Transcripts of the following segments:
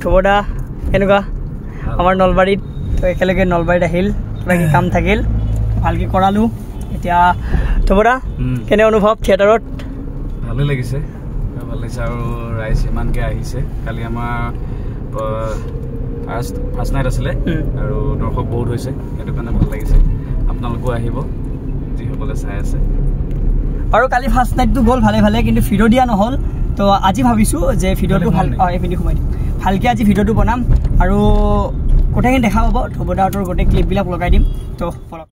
থবদা কেনেকুৱা আমাৰ নলবাৰীত তো একেলগে নলবাৰীত আহিল কিবা কাম থাকিল ভালকৈ কৰালোঁ এতিয়া থবদা কেনে অনুভৱ থিয়েটাৰত ভালেই লাগিছে আৰু ৰাইজ ইমানকৈ আহিছে কালি আমাৰ ফাৰ্ষ্ট নাইট আছিলে আৰু দৰ্শক বহুত হৈছে সেইটো কাৰণে ভাল লাগিছে আপোনালোকো আহিব যিসকলে চাই আছে আৰু কালি ফাৰ্ষ্ট নাইটটো গ'ল ভালে ভালে কিন্তু ভিডিঅ' দিয়া নহ'ল তো আজি ভাবিছোঁ যে ভিডিঅ'টো ভাল এইপিনে সোমাই দিম ভালকৈ আজি ভিডিঅ'টো বনাম আৰু গোটেইখিনি দেখা পাব থবদাহঁতৰ গোটেই ক্লিপবিলাক লগাই দিম তো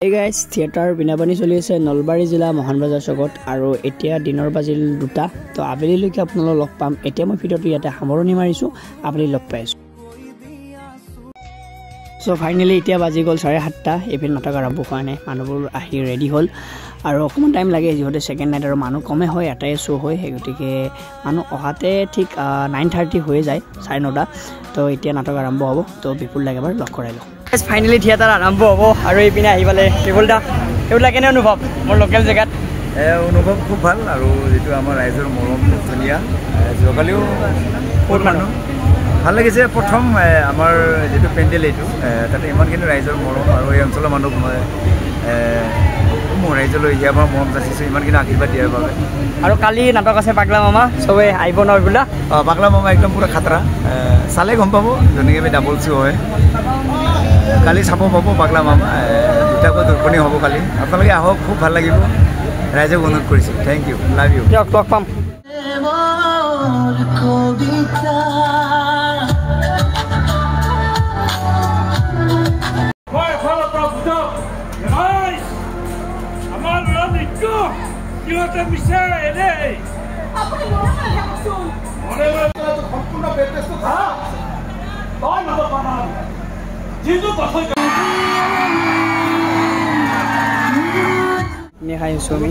এই গাইজ থিয়েটাৰ বিনাপানী চলি আছে নলবাৰী জিলা মহান বজাৰ চকত আৰু এতিয়া দিনৰ বাজিল 2টা তো আবেলিলৈকে আপোনালোকক লগ পাম এতিয়া মই ভিডিঅ'টো ইয়াতে সামৰণি মাৰিছোঁ আবেলি লগ পাই আছোঁ চ' ফাইনেলি এতিয়া বাজি গ'ল 7:30 এইপিনে নাটক আৰম্ভ হোৱা নাই মানুহবোৰ আহি ৰেডি হ'ল আৰু অকণমান টাইম লাগে যিহেতু ছেকেণ্ড নাইট আৰু মানুহ কমে হয় এটাই শ্ব' হয় সেই গতিকে মানুহ অহাতে ঠিক 9:30 হৈ যায় 9:30 তো এতিয়া নাটক আৰম্ভ হ'ব তো বিপুল লাগে এবাৰ লগ কৰাই লওঁ ফাইনেলি থিয়েটাৰ আৰম্ভ হ'ব আৰু এইপিনে আহি পালে বিপুলদা এইবিলাক কেনে অনুভৱ মোৰ লোকেল জেগাত অনুভৱ খুব ভাল আৰু যিটো আমাৰ ৰাইজৰ মৰম ধুনীয়া যোৱাকালিও বহুত মানুহ ভাল লাগিছে প্ৰথম আমাৰ যিটো পেণ্ডেল এইটো তাতে ইমানখিনি ৰাইজৰ মৰম আৰু এই অঞ্চলৰ মানুহক মই মোৰ ৰাইজলৈ ইয়াৰ পৰা মৰম যাচিছোঁ ইমানখিনি আশীৰ্বাদ দিয়াৰ বাবে আৰু কালি নাটক আছে পাগলা মামা চবে আহিব নহয় বোলা পাগলা মামা একদম পুৰা খাতৰা চালে গম পাব যেনেকৈ ডাবল শ্ব' হয় কালি চাব পাব পাগলা মামা দুটাকৈ দৰ্শনী হ'ব কালি আপোনালোকে আহক খুব ভাল লাগিব ৰাইজক অনুৰোধ কৰিছোঁ থেংক ইউ লাভ ইউ দিয়ক লগ পাম খাইছোঁ আমি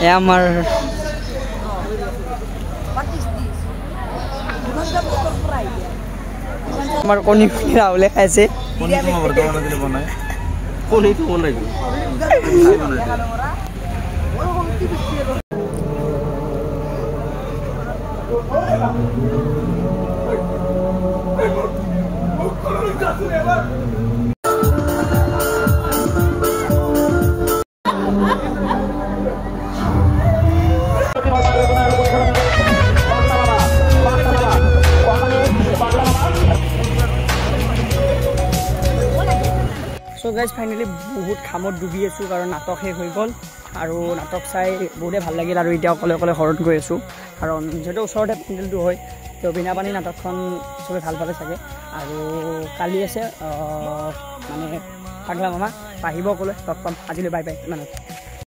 এয়া আমাৰ কণী ৰাহুলে খাইছে কণীটো বনাই So guys, finally বহুত খামত ডুবি আছোঁ কাৰণ নাটক শেষ হৈ গ'ল আৰু নাটক চাই বহুতে ভাল লাগিল আৰু এতিয়া অকলে অকলে ঘৰত গৈ আছোঁ কাৰণ যিহেতু ওচৰতে পেণ্ডেলটো হয় তো বিনাপানী নাটকখন চবে ভাল পালে চাগে আৰু কালি আছে মানে পাগলা মামা আহিব অকলে লগ পাম আজিলৈ বাই বাই ইমানত